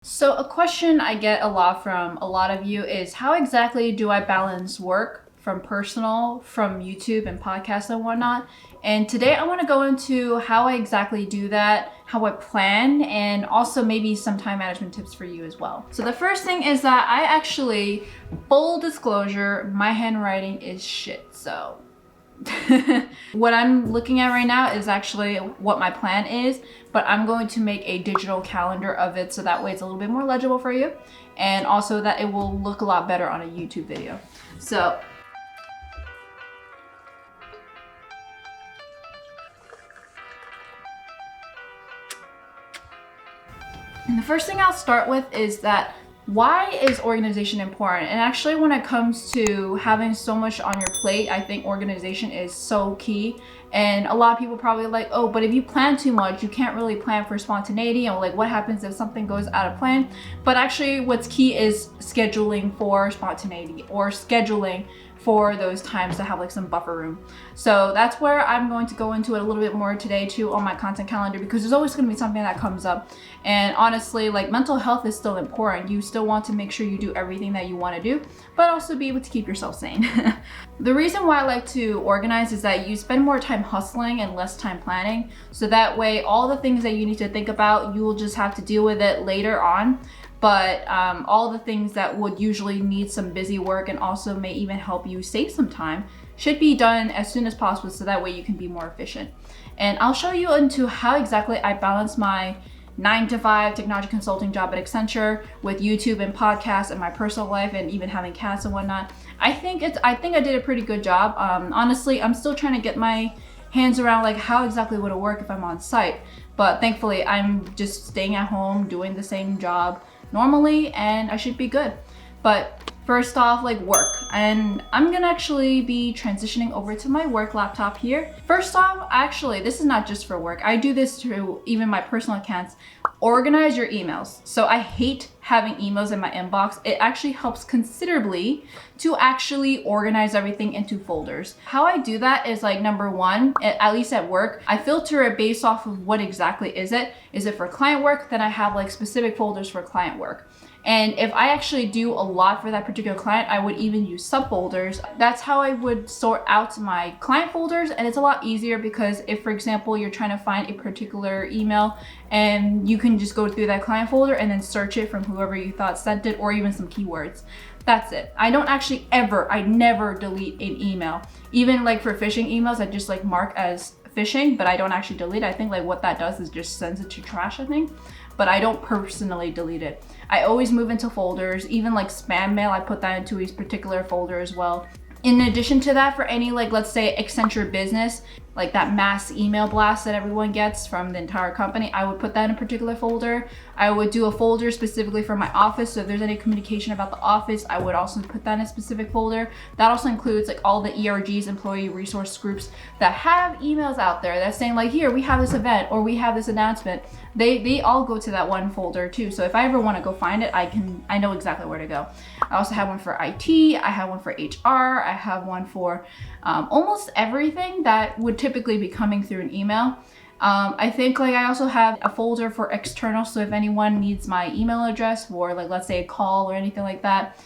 So a question I get a lot from a lot of you is how exactly do I balance work from personal, from YouTube and podcasts and whatnot? And today I want to go into how I exactly do that, how I plan, and also maybe some time management tips for you as well. So the first thing is that I actually, full disclosure, my handwriting is shit, so what I'm looking at right now is actually what my plan is, but I'm going to make a digital calendar of it so that way it's a little bit more legible for you, and also that it will look a lot better on a YouTube video. So and the first thing I'll start with is that why is organization important? And actually when it comes to having so much on your plate, I think organization is so key. And a lot of people probably like, oh, but if you plan too much, you can't really plan for spontaneity, and like what happens if something goes out of plan. But actually what's key is scheduling for spontaneity, or scheduling for those times to have like some buffer room. So that's where I'm going to go into it a little bit more today too on my content calendar, because there's always going to be something that comes up. And honestly, like mental health is still important. You still want to make sure you do everything that you want to do, but also be able to keep yourself sane. The reason why I like to organize is that you spend more time hustling and less time planning. So that way, all the things that you need to think about, you will just have to deal with it later on. But all the things that would usually need some busy work and also may even help you save some time should be done as soon as possible, so that way you can be more efficient. And I'll show you into how exactly I balance my 9-to-5 technology consulting job at Accenture with YouTube and podcasts and my personal life and even having cats and whatnot. I think I did a pretty good job. Honestly, I'm still trying to get my hands around like how exactly would it work if I'm on site. But thankfully, I'm just staying at home doing the same job normally, and I should be good. But first off, like work, and I'm gonna actually be transitioning over to my work laptop here. First off, actually, this is not just for work. I do this through even my personal accounts. Organize your emails. So I hate having emails in my inbox. It actually helps considerably to actually organize everything into folders. How I do that is like, number one, at least at work, I filter it based off of what exactly is it. Is it for client work? Then I have like specific folders for client work. And if I actually do a lot for that particular client, I would even use subfolders. That's how I would sort out my client folders. And it's a lot easier because if, for example, you're trying to find a particular email and you can just go through that client folder and then search it from whoever you thought sent it, or even some keywords. That's it. I don't actually I never delete an email. Even like for phishing emails, I just like mark as phishing, but I don't actually delete it. I think like what that does is just sends it to trash, I think. But I don't personally delete it. I always move into folders. Even like spam mail, I put that into a particular folder as well. In addition to that, for any like, let's say Accenture business, like that mass email blast that everyone gets from the entire company, I would put that in a particular folder. I would do a folder specifically for my office. So if there's any communication about the office, I would also put that in a specific folder. That also includes like all the ERGs, employee resource groups, that have emails out there that's saying like, here, we have this event or we have this announcement. They all go to that one folder too. So if I ever want to go find it, I know exactly where to go. I also have one for IT, I have one for HR, I have one for almost everything that would typically be coming through an email. I think like I also have a folder for external, so if anyone needs my email address for like, let's say a call or anything like that,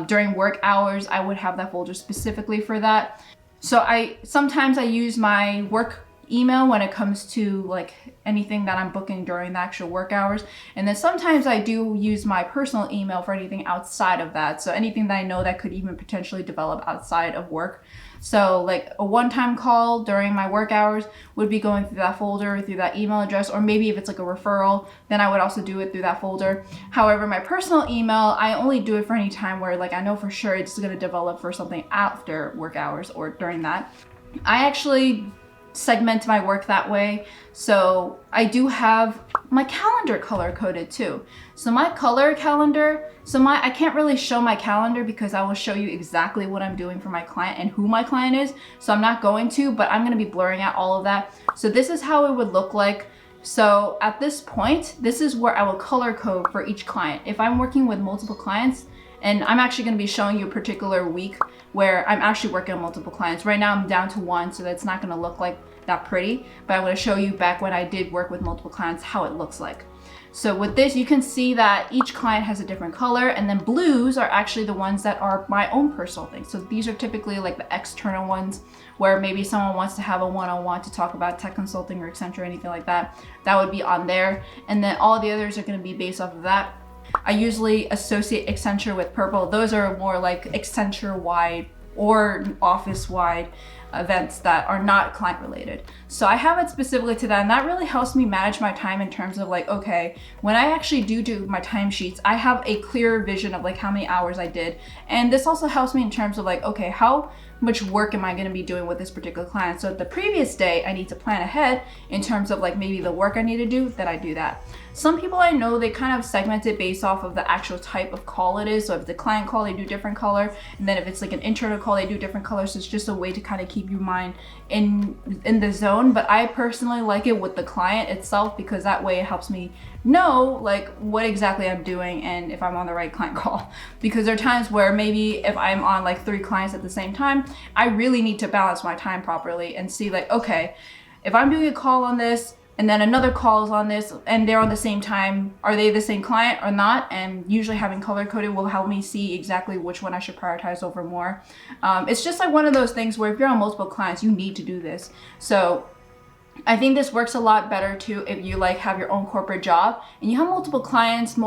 during work hours, I would have that folder specifically for that. So sometimes I use my work email when it comes to like anything that I'm booking during the actual work hours. And then sometimes I do use my personal email for anything outside of that. So anything that I know that could even potentially develop outside of work. So like a one-time call during my work hours would be going through that folder, through that email address, or maybe if it's like a referral, then I would also do it through that folder. However, my personal email, I only do it for any time where like I know for sure it's gonna develop for something after work hours or during that. I actually segment my work that way. So I do have my calendar color coded too. So my color calendar, I can't really show my calendar because I will show you exactly what I'm doing for my client and who my client is. So I'm not going to, but I'm going to be blurring out all of that. So this is how it would look like. So at this point, this is where I will color code for each client. If I'm working with multiple clients, and I'm actually going to be showing you a particular week where I'm actually working on multiple clients. Right now I'm down to one, so that's not going to look like that pretty, but I'm going to show you back when I did work with multiple clients how it looks like. So with this, you can see that each client has a different color, and then blues are actually the ones that are my own personal things. So these are typically like the external ones where maybe someone wants to have a one-on-one to talk about tech consulting or Accenture or anything like that. That would be on there. And then all the others are going to be based off of that. I usually associate Accenture with purple. Those are more like Accenture-wide or office-wide events that are not client related. So I have it specifically to that, and that really helps me manage my time in terms of like, okay, when I actually do my timesheets, I have a clearer vision of like how many hours I did. And this also helps me in terms of like, okay, how much work am I going to be doing with this particular client? So the previous day I need to plan ahead in terms of like maybe the work I need to do, that I do that. Some people I know, they kind of segment it based off of the actual type of call it is. So if it's a client call, they do different color. And then if it's like an internal call, they do different colors. So it's just a way to kind of keep your mind in the zone. But I personally like it with the client itself, because that way it helps me know like what exactly I'm doing and if I'm on the right client call. Because there are times where maybe if I'm on like 3 clients at the same time, I really need to balance my time properly and see like, okay, if I'm doing a call on this and then another call is on this and they're on the same time, are they the same client or not? And usually having color coded will help me see exactly which one I should prioritize over more. It's just like one of those things where if you're on multiple clients, you need to do this. So I think this works a lot better too if you like have your own corporate job and you have multiple clients,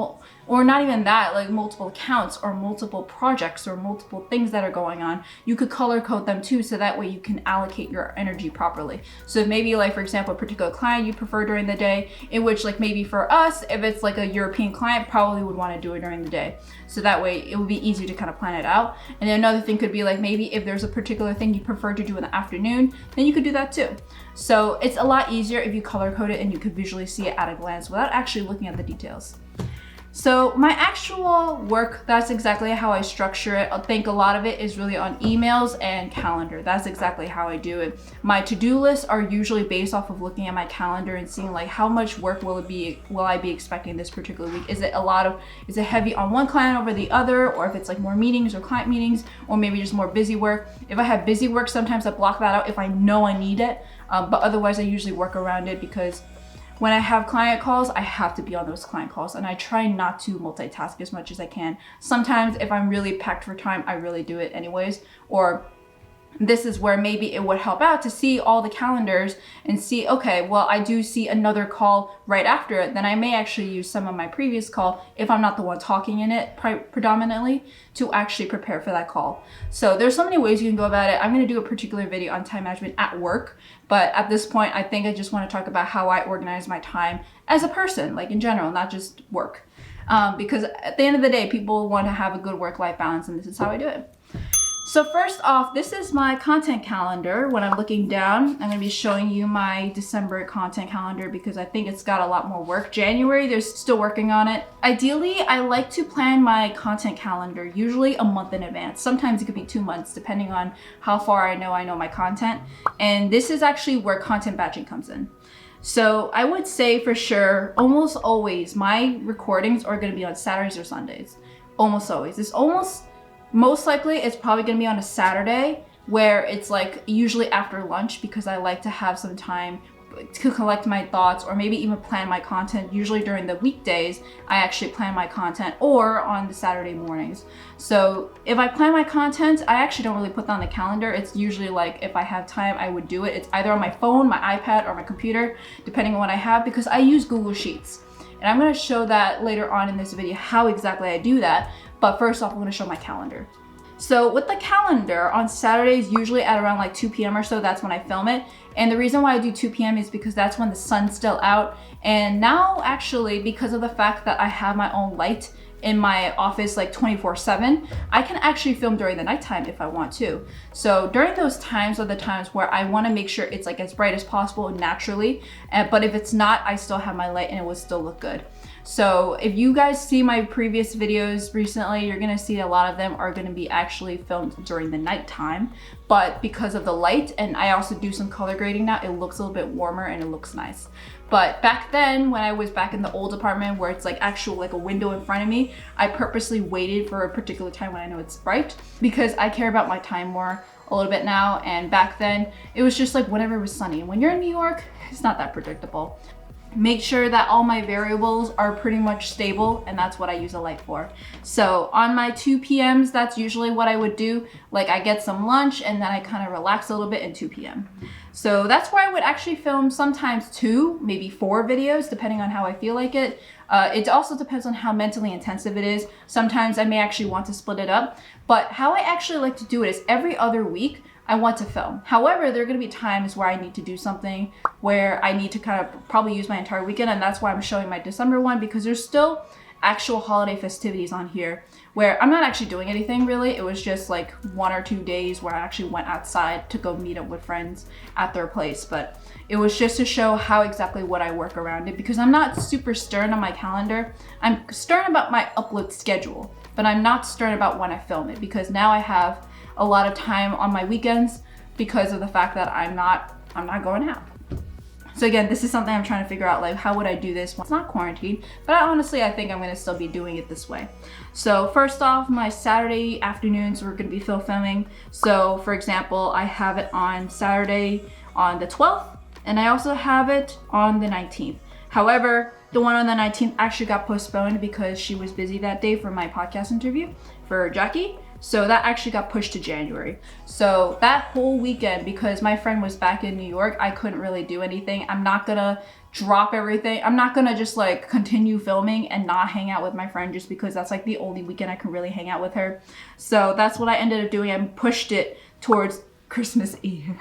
or not even that, like multiple accounts or multiple projects or multiple things that are going on. You could color code them too, so that way you can allocate your energy properly. So maybe like, for example, a particular client you prefer during the day, in which like maybe for us, if it's like a European client, probably would want to do it during the day. So that way it would be easier to kind of plan it out. And then another thing could be like, maybe if there's a particular thing you prefer to do in the afternoon, then you could do that too. So it's a lot easier if you color code it and you could visually see it at a glance without actually looking at the details. So my actual work, that's exactly how I structure it. I think a lot of it is really on emails and calendar. That's exactly how I do it. My to-do lists are usually based off of looking at my calendar and seeing like how much work will I be expecting this particular week? Is it heavy on one client over the other, or if it's like more meetings or client meetings, or maybe just more busy work. If I have busy work, sometimes I block that out if I know I need it, but otherwise I usually work around it, because when I have client calls, I have to be on those client calls, and I try not to multitask as much as I can. Sometimes if I'm really packed for time, I really do it anyways, or this is where maybe it would help out to see all the calendars and see, okay, well, I do see another call right after it. Then I may actually use some of my previous call, if I'm not the one talking in it predominantly, to actually prepare for that call. So there's so many ways you can go about it. I'm going to do a particular video on time management at work, but at this point, I think I just want to talk about how I organize my time as a person, like in general, not just work. Because at the end of the day, people want to have a good work-life balance, and this is how I do it. So first off, this is my content calendar. When I'm looking down, I'm gonna be showing you my December content calendar, because I think it's got a lot more work. January, they're still working on it. Ideally, I like to plan my content calendar usually a month in advance. Sometimes it could be 2 months, depending on how far I know my content. And this is actually where content batching comes in. So I would say for sure, almost always, my recordings are gonna be on Saturdays or Sundays. Almost always. Most likely it's probably gonna be on a Saturday, where it's like usually after lunch, because I like to have some time to collect my thoughts, or maybe even plan my content. Usually during the weekdays, I actually plan my content, or on the Saturday mornings. So if I plan my content, I actually don't really put that on the calendar. It's usually like if I have time, I would do it. It's either on my phone, my iPad, or my computer, depending on what I have, because I use Google Sheets. And I'm gonna show that later on in this video, how exactly I do that. But first off, I'm gonna show my calendar. So with the calendar, on Saturdays, usually at around like 2 p.m. or so, that's when I film it. And the reason why I do 2 p.m. is because that's when the sun's still out. And now actually, because of the fact that I have my own light in my office like 24/7, I can actually film during the nighttime if I want to. So during those times are the times where I want to make sure it's like as bright as possible naturally. But if it's not, I still have my light and it will still look good. So if you guys see my previous videos recently, you're gonna see a lot of them are gonna be actually filmed during the nighttime, but because of the light, and I also do some color grading now, it looks a little bit warmer and it looks nice. But back then, when I was back in the old apartment where it's like actual like a window in front of me, I purposely waited for a particular time when I know it's bright, because I care about my time more a little bit now. And back then it was just like whenever it was sunny. And when you're in New York, it's not that predictable. make sure that all my variables are pretty much stable, and that's what I use a light for. So on my 2 p.m.s, that's usually what I would do. Like I get some lunch and then I kind of relax a little bit in 2 p.m. So that's where I would actually film sometimes 2, maybe 4 videos, depending on how I feel like it. It also depends on how mentally intensive it is. Sometimes I may actually want to split it up, but how I actually like to do it is every other week I want to film. However, there are going to be times where I need to do something where I need to kind of probably use my entire weekend, and that's why I'm showing my December one, because there's still actual holiday festivities on here where I'm not actually doing anything really. It was just like 1 or 2 days where I actually went outside to go meet up with friends at their place, but it was just to show how exactly what I work around it, because I'm not super stern on my calendar. I'm stern about my upload schedule, but I'm not stern about when I film it, because now I have a lot of time on my weekends because of the fact that I'm not going out. So again, this is something I'm trying to figure out, like how would I do this when it's not quarantined, but honestly I think I'm gonna still be doing it this way. So first off, my Saturday afternoons we're gonna be filming. So for example, I have it on Saturday on the 12th, and I also have it on the 19th. However, the one on the 19th actually got postponed because she was busy that day for my podcast interview for Jackie. So that actually got pushed to January. So that whole weekend, because my friend was back in New York, I couldn't really do anything. I'm not gonna drop everything. I'm not gonna just like continue filming and not hang out with my friend just because that's like the only weekend I can really hang out with her. So that's what I ended up doing. I pushed it towards Christmas Eve.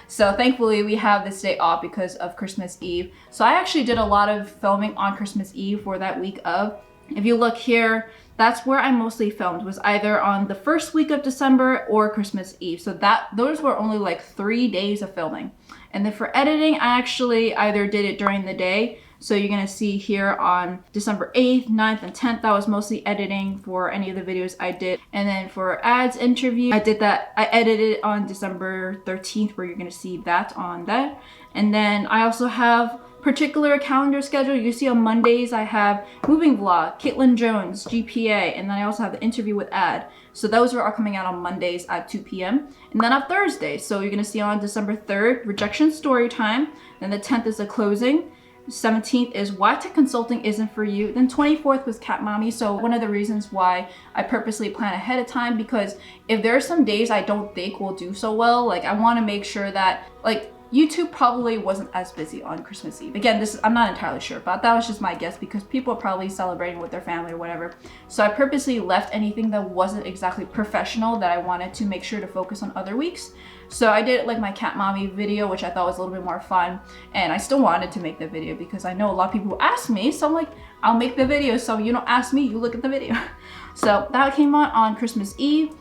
So thankfully we have this day off because of Christmas Eve. So I actually did a lot of filming on Christmas Eve for that week of. If you look here, that's where I mostly filmed, was either on the first week of December or Christmas Eve. So those were only like 3 days of filming. And then for editing, I actually either did it during the day. So you're gonna see here on December 8th, 9th, and 10th, that was mostly editing for any of the videos I did. And then for ads interview, I edited on December 13th, where you're gonna see that on that. And then I also have particular calendar schedule. You see on Mondays I have moving vlog, Caitlin Jones, GPA, and then I also have the interview with ad. So those are all coming out on Mondays at 2 p.m. And then on Thursday, so you're gonna see on December 3rd, rejection story time. Then the 10th is the closing. 17th is why tech consulting isn't for you. Then 24th was cat mommy. So one of the reasons why I purposely plan ahead of time, because if there are some days I don't think will do so well, like I want to make sure that like YouTube probably wasn't as busy on Christmas Eve. Again, I'm not entirely sure, but that was just my guess because people are probably celebrating with their family or whatever. So I purposely left anything that wasn't exactly professional that I wanted to make sure to focus on other weeks. So I did like my cat mommy video, which I thought was a little bit more fun, and I still wanted to make the video because I know a lot of people ask me, so I'm like, I'll make the video, so you don't ask me, you look at the video. So that came on Christmas Eve.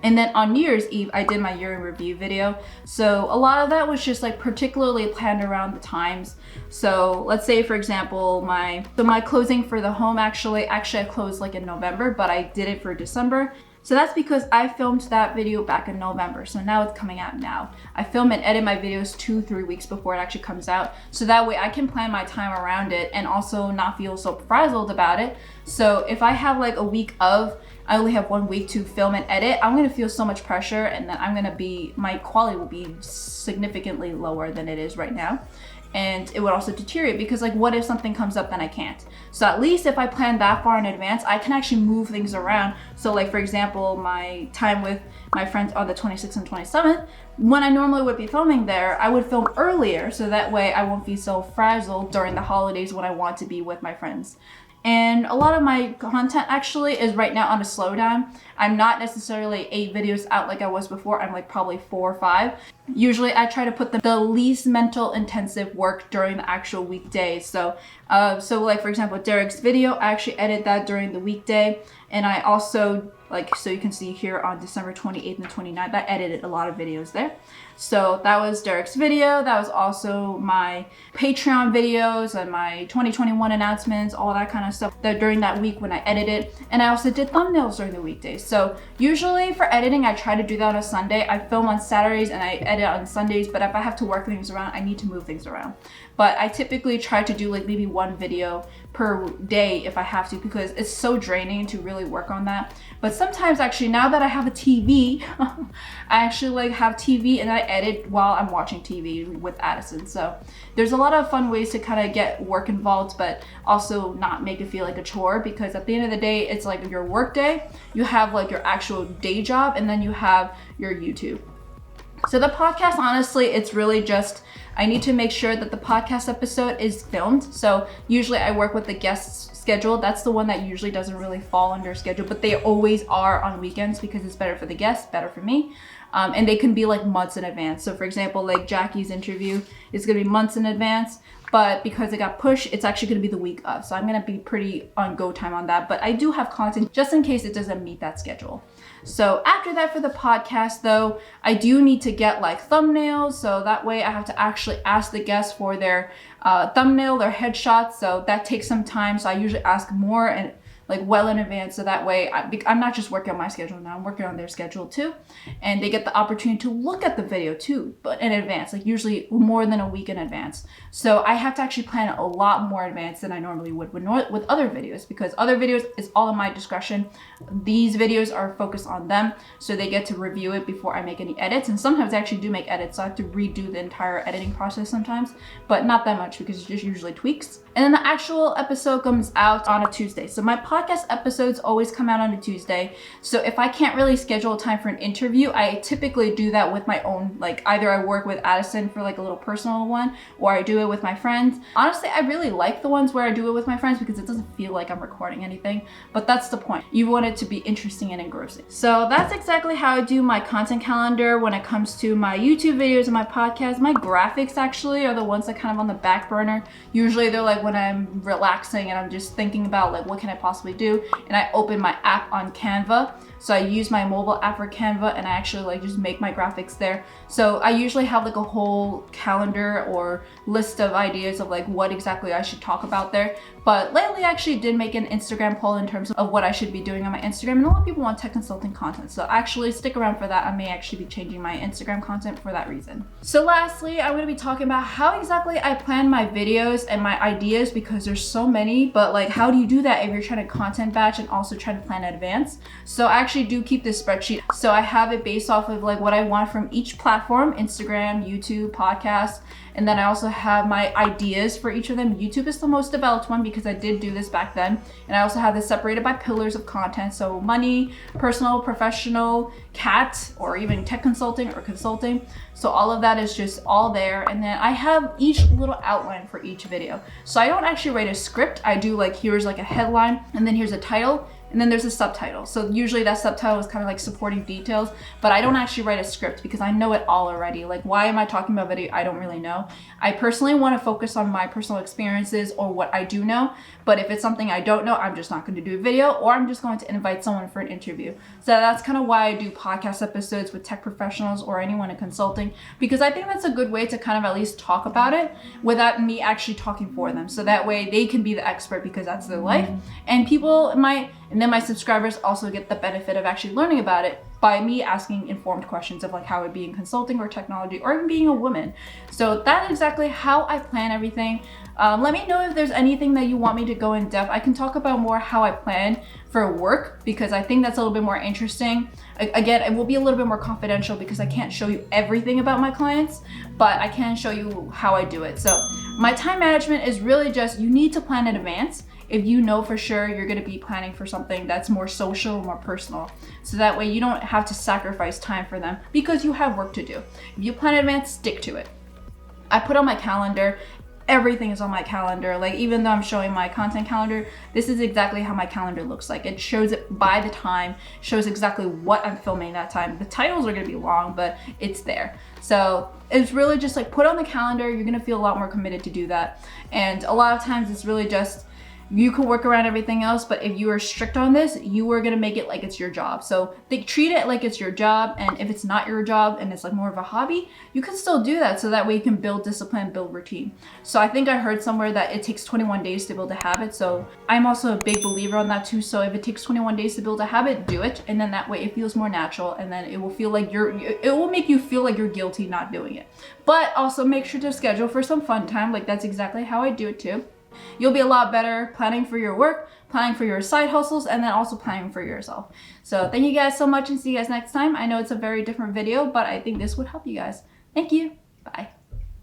And then on New Year's Eve, I did my year in review video. So a lot of that was just like particularly planned around the times. So let's say, for example, my closing for the home actually I closed like in November, but I did it for December. So that's because I filmed that video back in November. So now it's coming out now. I film and edit my videos 2-3 weeks before it actually comes out. So that way I can plan my time around it and also not feel so frazzled about it. So if I have like a week of, I only have 1 week to film and edit, I'm gonna feel so much pressure, and then my quality will be significantly lower than it is right now. And it would also deteriorate because like what if something comes up then I can't? So at least if I plan that far in advance, I can actually move things around. So like for example, my time with my friends on the 26th and 27th, when I normally would be filming there, I would film earlier so that way I won't be so frazzled during the holidays when I want to be with my friends. And a lot of my content actually is right now on a slowdown. I'm not necessarily 8 videos out like I was before. I'm like probably 4 or 5. Usually I try to put the least mental intensive work during the actual weekdays. So like for example, Derek's video, I actually edit that during the weekday. And I also, so you can see here on December 28th and 29th, I edited a lot of videos there. So that was Derek's video. That was also my Patreon videos and my 2021 announcements, all that kind of stuff that during that week when I edited. And I also did thumbnails during the weekdays. So usually for editing, I try to do that on a Sunday. I film on Saturdays and I edit on Sundays, but if I have to work things around, I need to move things around. But I typically try to do like maybe one video per day if I have to, because it's so draining to really work on that. But sometimes actually, now that I have a TV, I actually like have TV and I edit while I'm watching TV with Addison. So there's a lot of fun ways to kind of get work involved, but also not make it feel like a chore, because at the end of the day, it's like your work day, you have like your actual day job, and then you have your YouTube. So the podcast, honestly, it's really just, I need to make sure that the podcast episode is filmed. So usually I work with the guest's schedule. That's the one that usually doesn't really fall under schedule, but they always are on weekends because it's better for the guests, better for me. And they can be like months in advance. So for example, like Jackie's interview is gonna be months in advance, but because it got pushed, it's actually gonna be the week of. So I'm gonna be pretty on go time on that, but I do have content just in case it doesn't meet that schedule. So after that, for the podcast though, I do need to get like thumbnails. So that way I have to actually ask the guests for their thumbnail, their headshots. So that takes some time. So I usually ask more and like well in advance, so that way I'm not just working on my schedule now, I'm working on their schedule too, and they get the opportunity to look at the video too, but in advance, like usually more than a week in advance. So I have to actually plan a lot more in advance than I normally would with other videos, because other videos is all in my discretion. These videos are focused on them, so they get to review it before I make any edits, and sometimes I actually do make edits, so I have to redo the entire editing process sometimes, but not that much because it's just usually tweaks. And then the actual episode comes out on a Tuesday. So my podcast episodes always come out on a Tuesday. So if I can't really schedule a time for an interview, I typically do that with my own, like either I work with Addison for like a little personal one, or I do it with my friends. Honestly, I really like the ones where I do it with my friends because it doesn't feel like I'm recording anything, but that's the point. You want it to be interesting and engrossing. So that's exactly how I do my content calendar when it comes to my YouTube videos and my podcast. My graphics actually are the ones that kind of on the back burner. Usually they're like when I'm relaxing and I'm just thinking about like what can I possibly do, and I open my app on Canva. So I use my mobile app for Canva, and I actually like just make my graphics there. So I usually have like a whole calendar or list of ideas of like what exactly I should talk about there. But lately I actually did make an Instagram poll in terms of what I should be doing on my Instagram, and a lot of people want tech consulting content. So actually stick around for that. I may actually be changing my Instagram content for that reason. So lastly, I'm going to be talking about how exactly I plan my videos and my ideas, because there's so many, but like how do you do that if you're trying to content batch and also trying to plan in advance? So I actually do keep this spreadsheet. So I have it based off of like what I want from each platform: Instagram, YouTube, podcast. And then I also have my ideas for each of them. YouTube is the most developed one because I did do this back then. And I also have this separated by pillars of content. So money, personal, professional, cat, or even tech consulting or consulting. So all of that is just all there. And then I have each little outline for each video. So I don't actually write a script. I do like, here's like a headline, and then here's a title, and then there's a subtitle. So usually that subtitle is kind of like supporting details, but I don't actually write a script because I know it all already. Like, why am I talking about video? I don't really know. I personally want to focus on my personal experiences or what I do know, but if it's something I don't know, I'm just not going to do a video, or I'm just going to invite someone for an interview. So that's kind of why I do podcast episodes with tech professionals or anyone in consulting, because I think that's a good way to kind of at least talk about it without me actually talking for them. So that way they can be the expert because that's their life, and and then my subscribers also get the benefit of actually learning about it by me asking informed questions of like how it be in consulting or technology or even being a woman. So that's exactly how I plan everything. Let me know if there's anything that you want me to go in depth. I can talk about more how I plan for work because I think that's a little bit more interesting. Again, it will be a little bit more confidential because I can't show you everything about my clients, but I can show you how I do it. So my time management is really just, you need to plan in advance if you know for sure you're going to be planning for something that's more social, more personal. So that way you don't have to sacrifice time for them because you have work to do. If you plan in advance, stick to it. I put on my calendar, everything is on my calendar. Like, even though I'm showing my content calendar, this is exactly how my calendar looks like. It shows it by the time, shows exactly what I'm filming that time. The titles are going to be long, but it's there. So it's really just like put on the calendar. You're going to feel a lot more committed to do that. And a lot of times it's really just You can work around everything else, but if you are strict on this, you are gonna make it like it's your job. So they treat it like it's your job, and if it's not your job and it's like more of a hobby, you can still do that, so that way you can build discipline, build routine. So I think I heard somewhere that it takes 21 days to build a habit, so I'm also a big believer on that too. So if it takes 21 days to build a habit, do it, and then that way it feels more natural, and then it will feel like it will make you feel like you're guilty not doing it. But also make sure to schedule for some fun time. Like, that's exactly how I do it too. You'll be a lot better planning for your work, planning for your side hustles, and then also planning for yourself. So thank you guys so much, and see you guys next time. I know it's a very different video, but I think this would help you guys. Thank you. Bye.